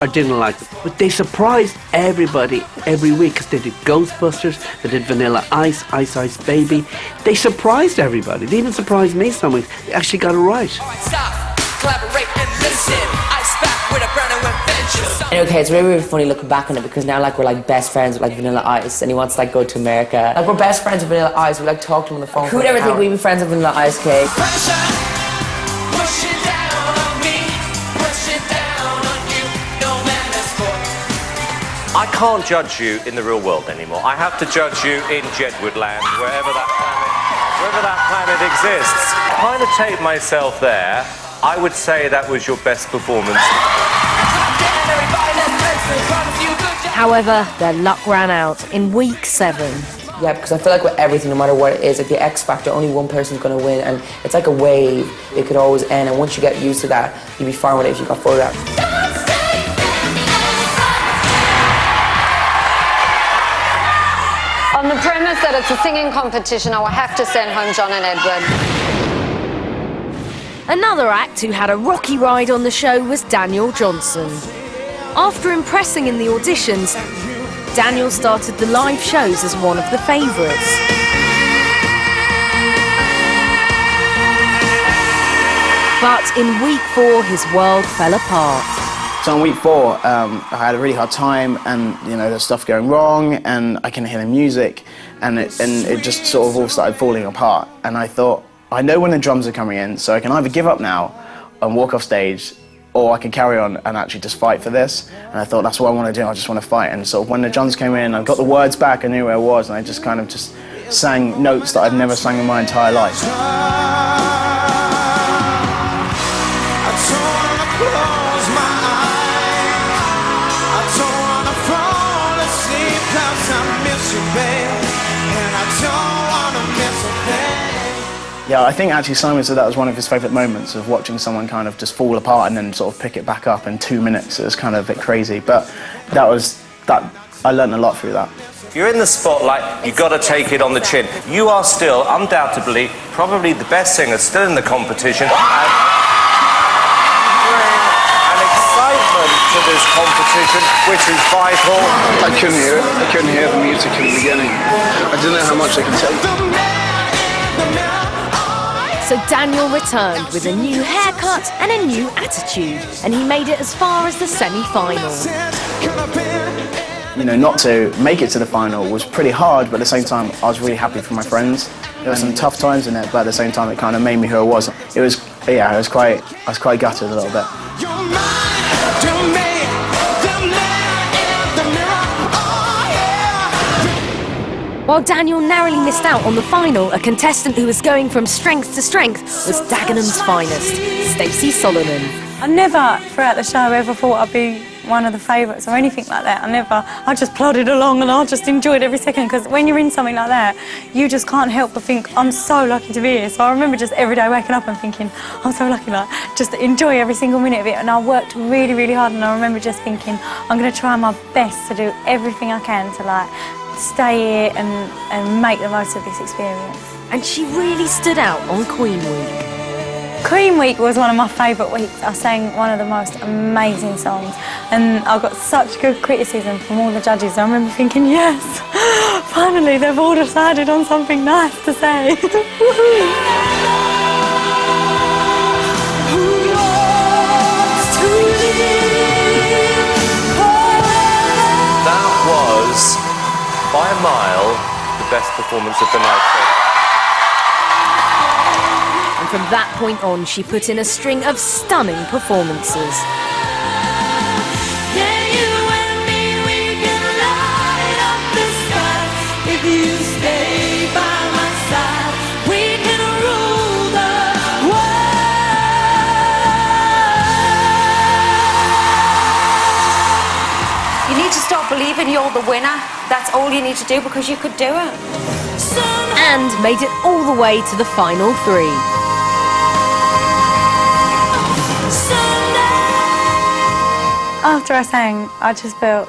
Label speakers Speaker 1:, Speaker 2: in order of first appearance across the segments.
Speaker 1: I didn't like them, but they surprised everybody every week because they did Ghostbusters, they did Vanilla Ice, Ice Ice Baby. They surprised everybody. They even surprised me some weeks. They actually got it right.
Speaker 2: Stop, collaborate and listen. Ice back with a brand new invention.
Speaker 3: And okay, it's really, really funny looking back on it because now like we're like best friends with like Vanilla Ice, and he wants to like go to America. Like we're best friends with Vanilla Ice. We like talk to him on the phone. Who'd ever think we'd be friends with Vanilla Ice Cake?
Speaker 4: I can't judge you in the real world anymore. I have to judge you in Jedward Land, wherever that planet exists. Kind of take myself there. I would say that was your best performance.
Speaker 5: However, their luck ran out in week 7.
Speaker 3: Yeah, because I feel like with everything, no matter what it is, like the X Factor, only one person's going to win, and it's like a wave. It could always end, and once you get used to that, you'd be fine with it if you got photographed.
Speaker 6: On the premise that it's a singing competition, I will have to send home John and Edward.
Speaker 5: Another act who had a rocky ride on the show was Daniel Johnson. After impressing in the auditions, Daniel started the live shows as one of the favourites. But in week 4, his world fell apart.
Speaker 7: So on week 4, I had a really hard time, and you know, there's stuff going wrong, and I couldn't hear the music, and it just sort of all started falling apart. And I thought, I know when the drums are coming in, so I can either give up now and walk off stage, or I can carry on and actually just fight for this. And I thought, that's what I want to do. I just want to fight. And sort of when the drums came in, I got the words back. I knew where I was, and I just kind of just sang notes that I'd never sang in my entire life. Yeah, I think actually Simon said that was one of his favourite moments, of watching someone kind of just fall apart and then sort of pick it back up in 2 minutes. It was kind of a bit crazy, but I learned a lot through that.
Speaker 4: You're in the spotlight, you've got to take it on the chin. You are still, undoubtedly, probably the best singer still in the competition. And bring an excitement to this competition, which is vital.
Speaker 8: I couldn't hear it. I couldn't hear the music in the beginning. I didn't know how much I could take.
Speaker 5: So Daniel returned with a new haircut and a new attitude, and he made it as far as the semi-final.
Speaker 7: You know, not to make it to the final was pretty hard, but at the same time, I was really happy for my friends. There were some tough times in it, but at the same time, it kind of made me who I was. I was quite gutted a little bit.
Speaker 5: While Daniel narrowly missed out on the final, a contestant who was going from strength to strength was Dagenham's finest, Stacey Solomon.
Speaker 9: I never, throughout the show, ever thought I'd be one of the favourites or anything like that. I just plodded along and I just enjoyed every second, because when you're in something like that, you just can't help but think, I'm so lucky to be here. So I remember just every day waking up and thinking, I'm so lucky, like, just enjoy every single minute of it. And I worked really, really hard, and I remember just thinking, I'm going to try my best to do everything I can to, like, stay here and make the most of this experience.
Speaker 5: And she really stood out on Queen Week.
Speaker 9: Queen Week was one of my favourite weeks. I sang one of the most amazing songs, and I got such good criticism from all the judges. I remember thinking, yes, finally they've all decided on something nice to say.
Speaker 4: That was, by a mile, the best performance of the night.
Speaker 5: And from that point on, she put in a string of stunning performances.
Speaker 6: You need to stop believing you're the winner. That's all you need to do, because you could do it.
Speaker 5: And made it all the way to the final 3.
Speaker 9: After I sang, I just felt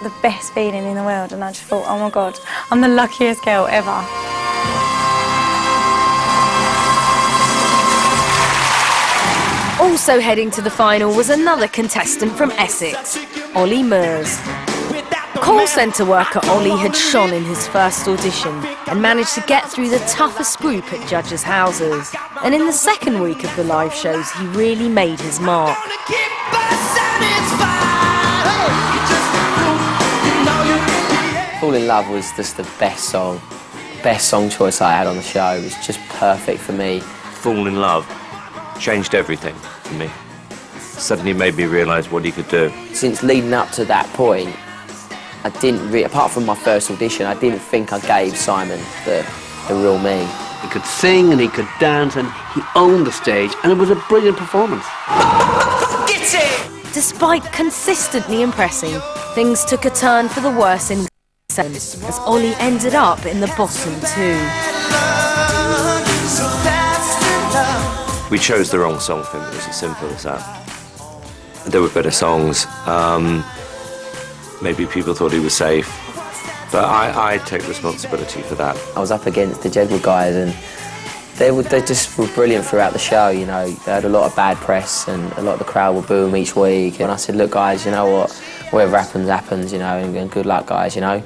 Speaker 9: the best feeling in the world, and I just thought, oh my God, I'm the luckiest girl ever.
Speaker 5: Also heading to the final was another contestant from Essex, Ollie Mers. Call centre worker Ollie had shone in his first audition and managed to get through the toughest group at judges' houses. And in the second week of the live shows, he really made his mark.
Speaker 3: Fall in Love was just the best song choice I had on the show. It was just perfect for me.
Speaker 4: Fall in Love changed everything for me. Suddenly made me realise what he could do.
Speaker 3: Since leading up to that point, I didn't really, apart from my first audition, I didn't think I gave Simon the real me.
Speaker 1: He could sing and he could dance and he owned the stage, and it was a brilliant performance.
Speaker 5: Despite consistently impressing, things took a turn for the worse in as Ollie ended up in the bottom two.
Speaker 4: We chose the wrong song for him, it was as simple as that. There were better songs. Maybe people thought he was safe, but I take responsibility for that.
Speaker 3: I was up against the Jedward guys, and they just were brilliant throughout the show, you know. They had a lot of bad press and a lot of the crowd would boo them each week. And I said, look guys, you know what, whatever happens, happens, you know, and good luck guys, you know.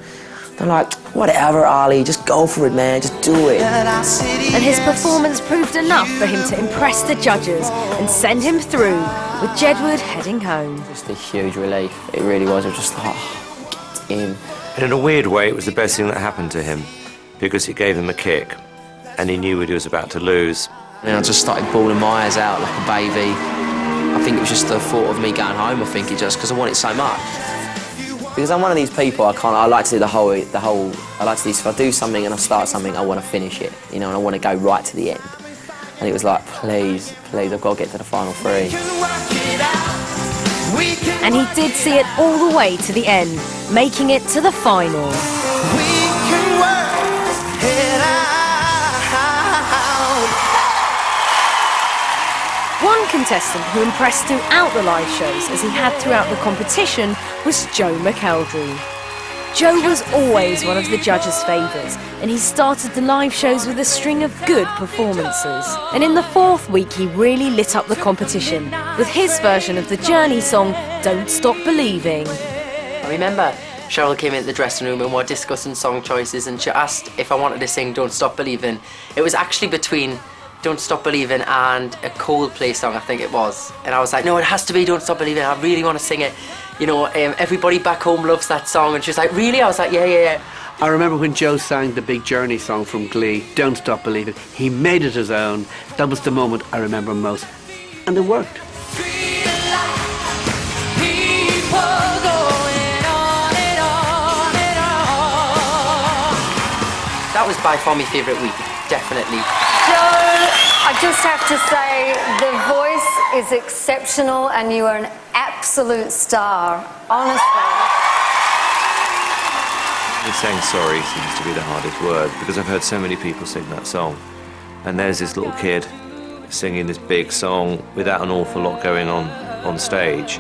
Speaker 3: They're like, whatever Ollie, just go for it man, just do it.
Speaker 5: And his performance proved enough for him to impress the judges and send him through, with Jedward heading home.
Speaker 3: Just a huge relief, it really was. It was just like, oh, get in.
Speaker 4: And in a weird way, it was the best thing that happened to him, because it gave him a kick, and he knew what he was about to lose.
Speaker 3: And I just started bawling my eyes out like a baby. I think it was just the thought of me going home, I think it just, because I want it so much. Because I'm one of these people, I like to do the whole, I like to do, if I do something and I start something, I want to finish it, you know, and I want to go right to the end. And it was like, please, I've got to get to the final three.
Speaker 5: And he did see it all the way to the end, making it to the final. One contestant who impressed throughout the live shows, as he had throughout the competition, was Joe McElderry. Joe was always one of the judges' favourites, and he started the live shows with a string of good performances. And in the fourth week, he really lit up the competition with his version of the Journey song, Don't Stop Believing.
Speaker 3: I remember Cheryl came into the dressing room and we were discussing song choices, and she asked if I wanted to sing Don't Stop Believing. It was actually between Don't Stop Believing and a Coldplay song, I think it was. And I was like, no, it has to be Don't Stop Believing, I really want to sing it. You know, everybody back home loves that song. And she was like, really? I was like, yeah.
Speaker 1: I remember when Joe sang the big Journey song from Glee, Don't Stop Believing. He made it his own. That was the moment I remember most. And it worked.
Speaker 3: That was by far my favourite week, definitely.
Speaker 10: Joe, I just have to say, the voice is exceptional and you are an absolute star, honestly.
Speaker 4: Saying sorry seems to be the hardest word, because I've heard so many people sing that song. And there's this little kid singing this big song without an awful lot going on stage,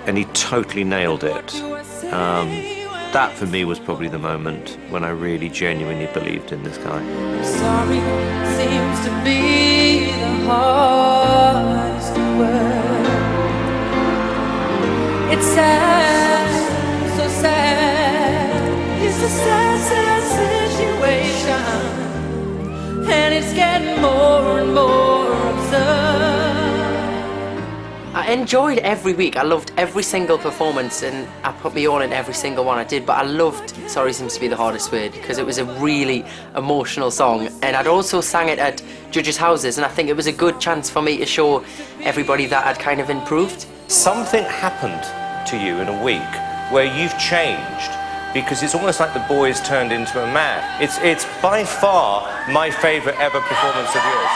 Speaker 4: and he totally nailed it. That for me was probably the moment when I really genuinely believed in this guy.
Speaker 2: Sorry seems to be the hardest word. It's sad, so sad. It's a sad, sad situation, and it's getting more and more absurd.
Speaker 3: I enjoyed every week. I loved every single performance, and I put me all in every single one I did, but I loved Sorry Seems to Be the Hardest Word because it was a really emotional song, and I'd also sang it at judges' houses, and I think it was a good chance for me to show everybody that I'd kind of improved.
Speaker 4: Something happened to you in a week where you've changed, because it's almost like the boys turned into a man. It's by far my favourite ever performance of yours.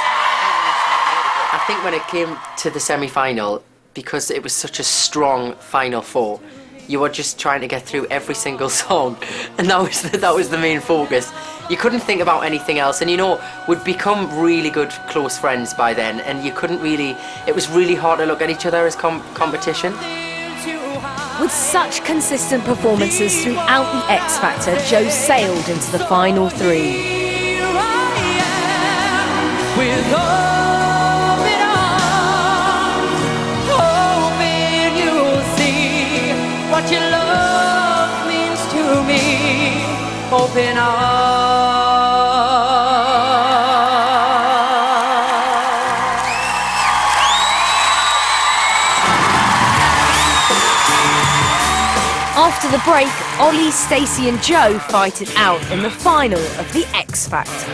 Speaker 3: I think when it came to the semi-final, because it was such a strong final four, you were just trying to get through every single song, and that was the main focus. You couldn't think about anything else, and you know, we'd become really good close friends by then, and you couldn't really, it was really hard to look at each other as competition.
Speaker 5: With such consistent performances throughout the X Factor, Joe sailed into the final three.
Speaker 2: what your love means to me. Open up.
Speaker 5: After the break, Ollie, Stacey and Joe fight it out in the final of the X Factor.